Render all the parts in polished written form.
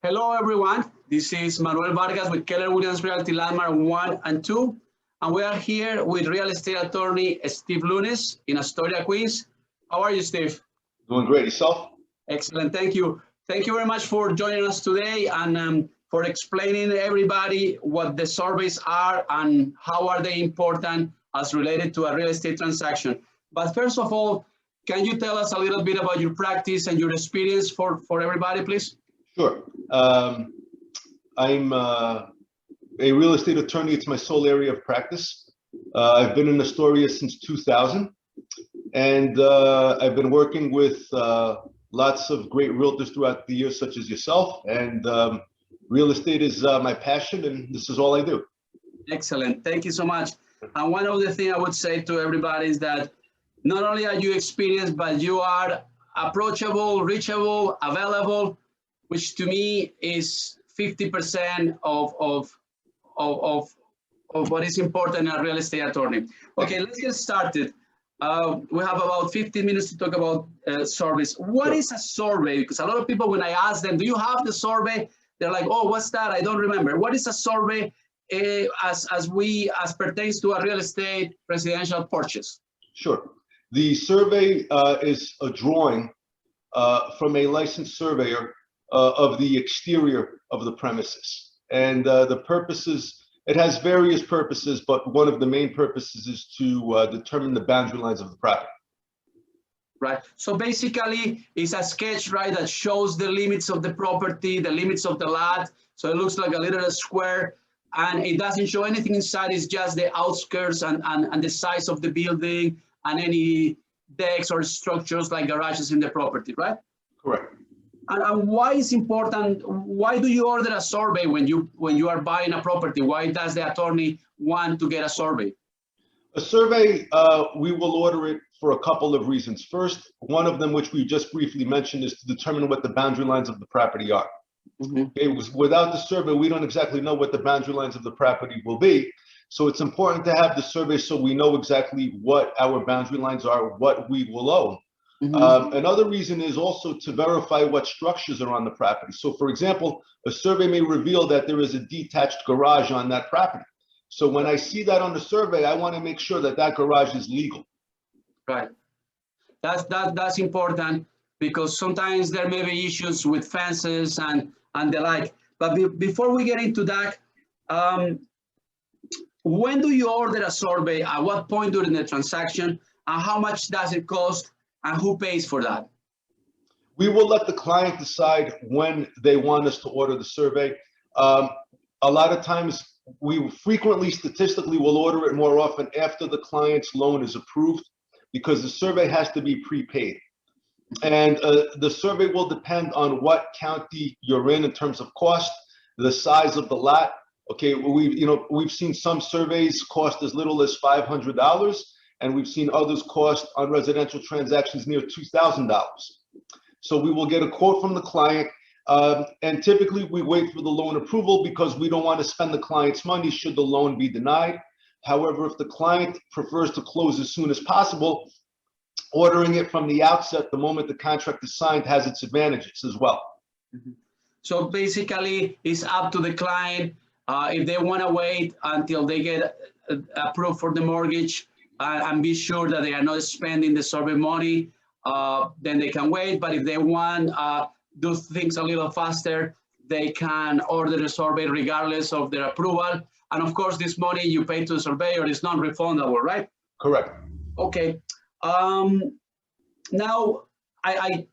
Hello, everyone. This is Manuel Vargas with Keller Williams Realty Landmark 1 and 2. And we are here with real estate attorney Steve Leunes in Astoria, Queens. How are you, Steve? Doing great. Yourself? Excellent. Thank you. Thank you very much for joining us today and for explaining to everybody what the surveys are and how are they important as related to a real estate transaction. But first of all, can you tell us a little bit about your practice and your experience for everybody, please? Sure. I'm a real estate attorney. It's my sole area of practice. I've been in Astoria since 2000, and I've been working with lots of great realtors throughout the years, such as yourself. And real estate is my passion, and this is all I do. Excellent. Thank you so much. And one of the things I would say to everybody is that not only are you experienced, but you are approachable, reachable, available, which to me is 50% of what is important in a real estate attorney. Okay, let's get started. We have about 15 minutes to talk about surveys. What is a survey? Because a lot of people, when I ask them, do you have the survey? They're like, oh, what's that? I don't remember. What is a survey as pertains to a real estate residential purchase? Sure. The survey is a drawing from a licensed surveyor of the exterior of the premises. And the purposes, it has various purposes, but one of the main purposes is to determine the boundary lines of the property. Right. So basically, it's a sketch, right, that shows the limits of the property, the limits of the lot. So it looks like a little square, and it doesn't show anything inside. It's just the outskirts and the size of the building and any decks or structures like garages in the property, right? Correct. And why is important? Why do you order a survey when you are buying a property? Why does the attorney want to get a survey? A survey, we will order it for a couple of reasons. First, one of them, which we just briefly mentioned, is to determine what the boundary lines of the property are. Without the survey, we don't exactly know what the boundary lines of the property will be. So it's important to have the survey so we know exactly what our boundary lines are, what we will own. Another reason is also to verify what structures are on the property. So for example, a survey may reveal that there is a detached garage on that property. So when I see that on the survey, I want to make sure that that garage is legal. Right. That's important because sometimes there may be issues with fences and the like. But before we get into that, when do you order a survey? At what point during the transaction? And how much does it cost? And who pays for that? We will let the client decide when they want us to order the survey. A lot of times, we frequently, statistically, will order it more often after the client's loan is approved because the survey has to be prepaid. And the survey will depend on what county you're in terms of cost, the size of the lot. Okay, we've seen some surveys cost as little as $500, and we've seen others cost on residential transactions near $2,000. So we will get a quote from the client, and typically we wait for the loan approval because we don't want to spend the client's money should the loan be denied. However, if the client prefers to close as soon as possible, ordering it from the outset, the moment the contract is signed, has its advantages as well. So basically, it's up to the client. If they want to wait until they get approved for the mortgage and be sure that they are not spending the survey money, then they can wait. But if they want do things a little faster, they can order the survey regardless of their approval. And of course, this money you pay to the surveyor is non-refundable, right? Correct. Okay. Now, I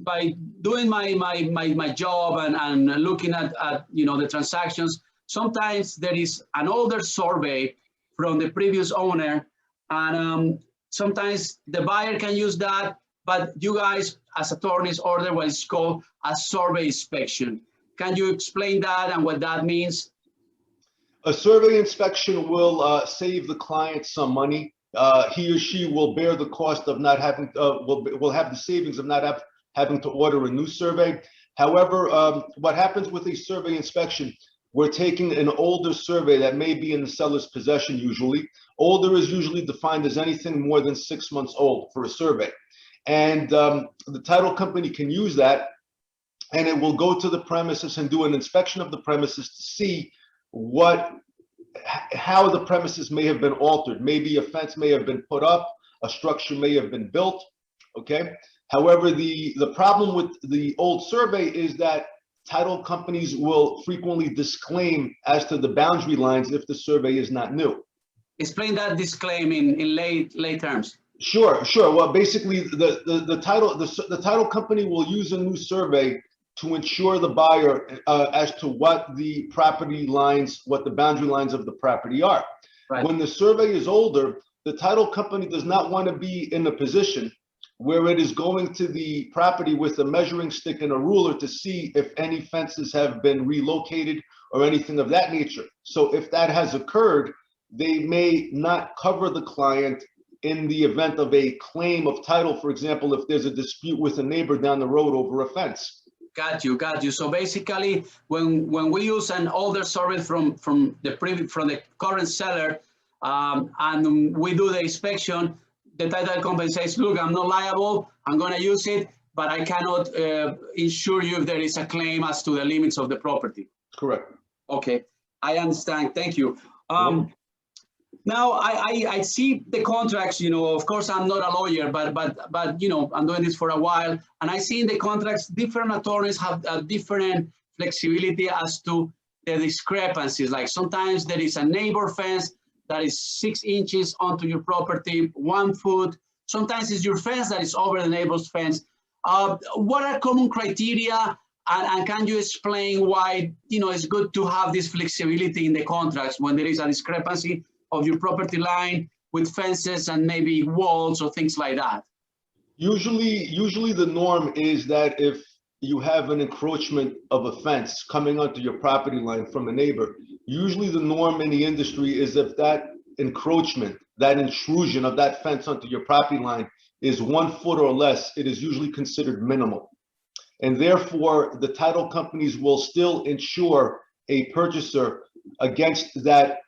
by doing my job and looking at the transactions, sometimes there is an older survey from the previous owner, and sometimes the buyer can use that, but you guys as attorneys order what is called a survey inspection. Can you explain that and what that means? A survey inspection will save the client some money. He or she will bear the cost of not having, will have the savings of not having to order a new survey. However, what happens with a survey inspection, we're taking an older survey that may be in the seller's possession usually. Older is usually defined as anything more than 6 months old for a survey. And the title company can use that and it will go to the premises and do an inspection of the premises to see how the premises may have been altered. Maybe a fence may have been put up, a structure may have been built, okay? However, the problem with the old survey is that title companies will frequently disclaim as to the boundary lines if the survey is not new. Explain that disclaim in lay terms. Sure. Well, basically, the title company will use a new survey to ensure the buyer as to what the property lines, what the boundary lines of the property are. Right. When the survey is older, the title company does not want to be in a position where it is going to the property with a measuring stick and a ruler to see if any fences have been relocated or anything of that nature. So if that has occurred, they may not cover the client in the event of a claim of title. For example, if there's a dispute with a neighbor down the road over a fence. Got you. So basically, when we use an older survey from the current seller, and we do the inspection, the title company says, "Look, I'm not liable. I'm going to use it, but I cannot insure you if there is a claim as to the limits of the property." Correct. Okay, I understand. Thank you. Now I see the contracts. Of course, I'm not a lawyer, but I'm doing this for a while, and I see in the contracts different attorneys have a different flexibility as to the discrepancies. Like sometimes there is a neighbor fence that is 6 inches onto your property, 1 foot. Sometimes it's your fence that is over the neighbor's fence. What are common criteria, and can you explain why it's good to have this flexibility in the contracts when there is a discrepancy of your property line with fences and maybe walls or things like that? Usually the norm is that if you have an encroachment of a fence coming onto your property line from a neighbor, usually the norm in the industry is if that encroachment, that intrusion of that fence onto your property line is 1 foot or less, it is usually considered minimal. And therefore, the title companies will still insure a purchaser against that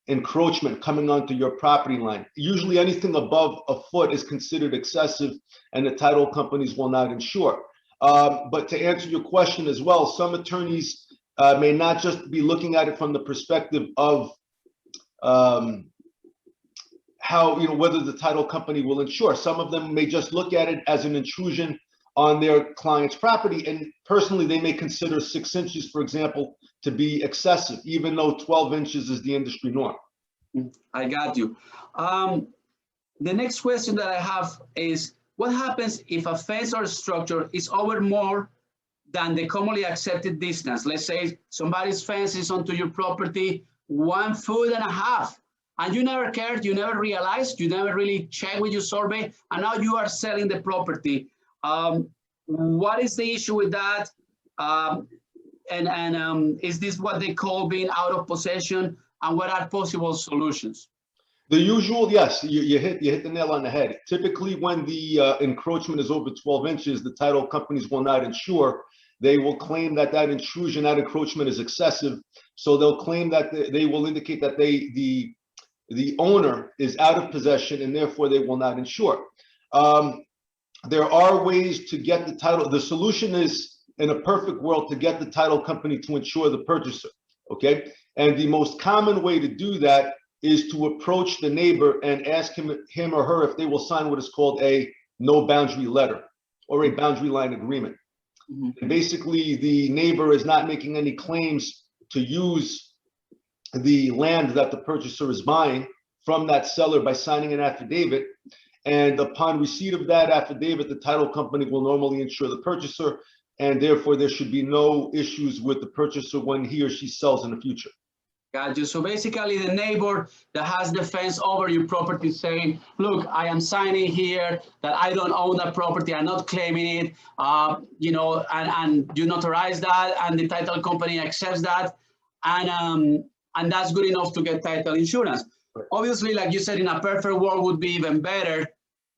encroachment coming onto your property line. Usually anything above a foot is considered excessive, and the title companies will not insure. But to answer your question as well, some attorneys may not just be looking at it from the perspective of how, whether the title company will insure. Some of them may just look at it as an intrusion on their client's property, and personally they may consider 6 inches, for example, to be excessive, even though 12 inches is the industry norm. I got you. The next question that I have is, what happens if a fence or structure is over more than the commonly accepted distance? Let's say somebody's fence is onto your property 1.5 feet, and you never cared, you never realized, you never really checked with your survey, and now you are selling the property. What is the issue with that? Is this what they call being out of possession? And what are possible solutions? The usual, yes, you hit the nail on the head. Typically, when the encroachment is over 12 inches, the title companies will not insure. They will claim that intrusion, that encroachment is excessive. So they'll claim that they will indicate that the owner is out of possession, and therefore they will not insure. There are ways to get the title. The solution is, in a perfect world, to get the title company to insure the purchaser, okay? And the most common way to do that is to approach the neighbor and ask him or her if they will sign what is called a no boundary letter or a boundary line agreement. Mm-hmm. And basically, the neighbor is not making any claims to use the land that the purchaser is buying from that seller by signing an affidavit. And upon receipt of that affidavit, the title company will normally insure the purchaser, and therefore there should be no issues with the purchaser when he or she sells in the future. Got you. So basically the neighbor that has the fence over your property saying, look, I am signing here that I don't own that property, I'm not claiming it, and you notarize that, and the title company accepts that, and that's good enough to get title insurance. Right. Obviously, like you said, in a perfect world would be even better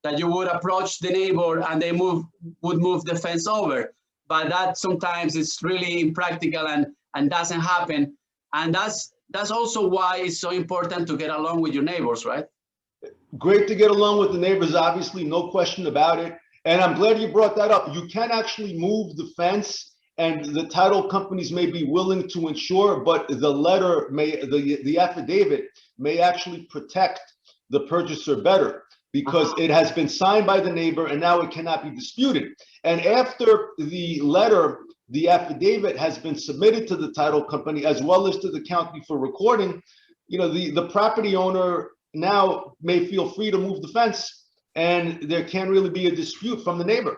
that you would approach the neighbor and they would move the fence over. But that sometimes it's really impractical and doesn't happen. And that's also why it's so important to get along with your neighbors, right? Great to get along with the neighbors, obviously, no question about it. And I'm glad you brought that up. You can actually move the fence and the title companies may be willing to insure, but the letter may, the affidavit may actually protect the purchaser better because it has been signed by the neighbor and now it cannot be disputed. And after the letter, the affidavit has been submitted to the title company as well as to the county for recording, you know, the property owner now may feel free to move the fence and there can't really be a dispute from the neighbor.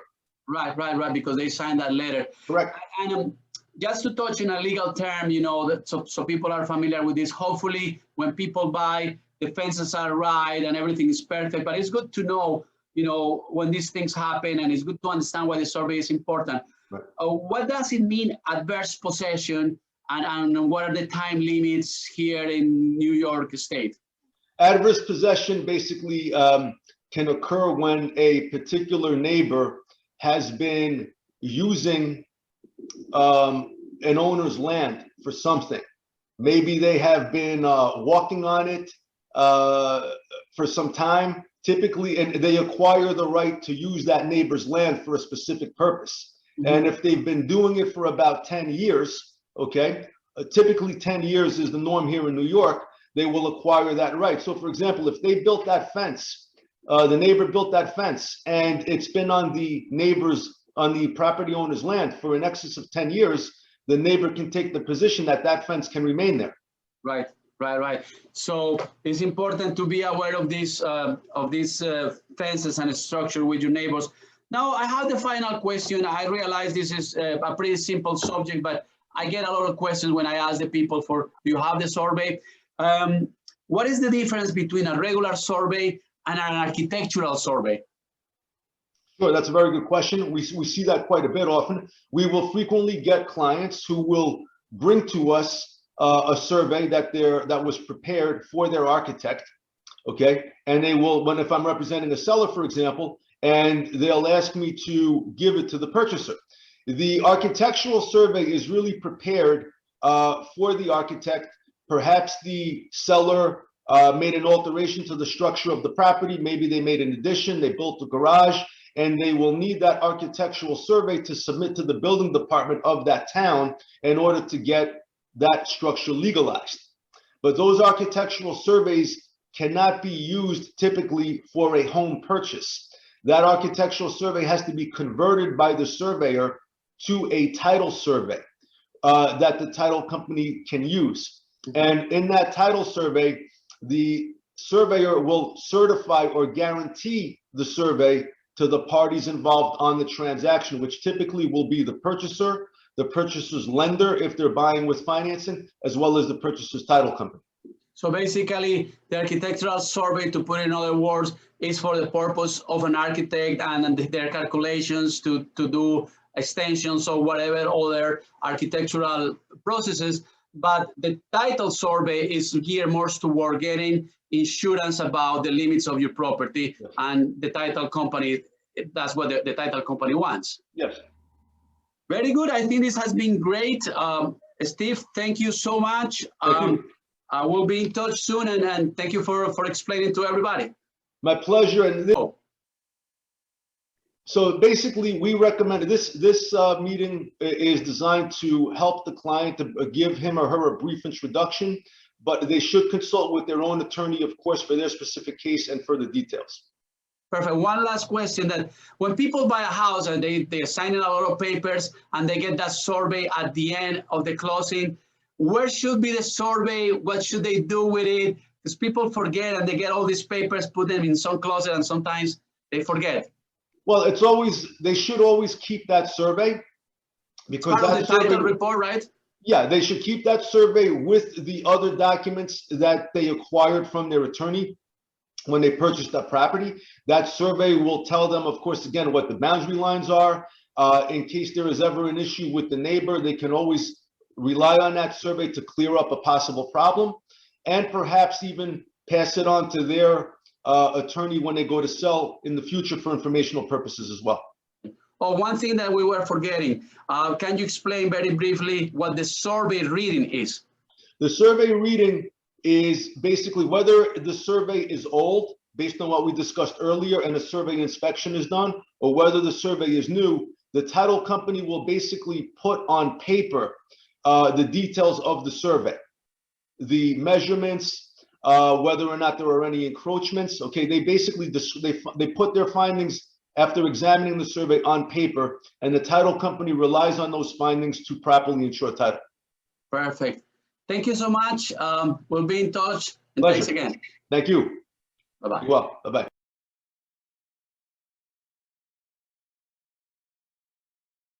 Right, because they signed that letter. Correct. And just to touch in a legal term, you know, that so people are familiar with this. Hopefully, when people buy, the fences are right and everything is perfect. But it's good to know, you know, when these things happen, and it's good to understand why the survey is important. Right. What does it mean, adverse possession, and what are the time limits here in New York State? Adverse possession basically can occur when a particular neighbor has been using an owner's land for something. Maybe they have been walking on it for some time, typically, and they acquire the right to use that neighbor's land for a specific purpose. And if they've been doing it for about 10 years, okay, typically 10 years is the norm here in New York, they will acquire that right. So for example, if they built that fence, the neighbor built that fence and it's been on the property owner's land for in excess of 10 years, the neighbor can take the position that that fence can remain there. Right. So it's important to be aware of these fences and structure with your neighbors. Now I have the final question. I realize this is a pretty simple subject, but I get a lot of questions when I ask the people for, do you have the survey? What is the difference between a regular survey and an architectural survey? Sure, that's a very good question. We see that quite a bit often. We will frequently get clients who will bring to us a survey that was prepared for their architect, okay? And they will, if I'm representing a seller, for example, and they'll ask me to give it to the purchaser. The architectural survey is really prepared for the architect. Perhaps the seller made an alteration to the structure of the property. Maybe they made an addition, they built a garage, and they will need that architectural survey to submit to the building department of that town in order to get that structure legalized. But those architectural surveys cannot be used typically for a home purchase. That architectural survey has to be converted by the surveyor to a title survey that the title company can use. And in that title survey, the surveyor will certify or guarantee the survey to the parties involved on the transaction, which typically will be the purchaser, the purchaser's lender if they're buying with financing, as well as the purchaser's title company. So basically, the architectural survey, to put it in other words, is for the purpose of an architect and their calculations to do extensions or whatever other architectural processes. But the title survey is geared more toward getting insurance about the limits of your property. Yes. And the title company, that's what the title company wants. Yes. Very good. I think this has been great. Steve, thank you so much. Thank you. I will be in touch soon, and thank you for explaining to everybody. My pleasure. And so basically, we recommend this meeting is designed to help the client to give him or her a brief introduction, but they should consult with their own attorney, of course, for their specific case and further details. Perfect. One last question: that when people buy a house and they sign in a lot of papers and they get that survey at the end of the closing, where should be the survey? What should they do with it? Because people forget and they get all these papers, put them in some closet, and sometimes they forget. Well, they should always keep that survey because that's the title report, right? Yeah, they should keep that survey with the other documents that they acquired from their attorney when they purchased that property. That survey will tell them, of course, again, what the boundary lines are. In case there is ever an issue with the neighbor, they can always rely on that survey to clear up a possible problem, and perhaps even pass it on to their attorney when they go to sell in the future for informational purposes as well. Oh, one thing that we were forgetting. Can you explain very briefly what the survey reading is? The survey reading is basically whether the survey is old, based on what we discussed earlier, and a survey inspection is done, or whether the survey is new, the title company will basically put on paper the details of the survey, the measurements, whether or not there are any encroachments. Okay, they basically they put their findings after examining the survey on paper, and the title company relies on those findings to properly insure title. Perfect. Thank you so much. We'll be in touch. And Pleasure. thanks again. Thank you. Bye-bye. Well, bye-bye.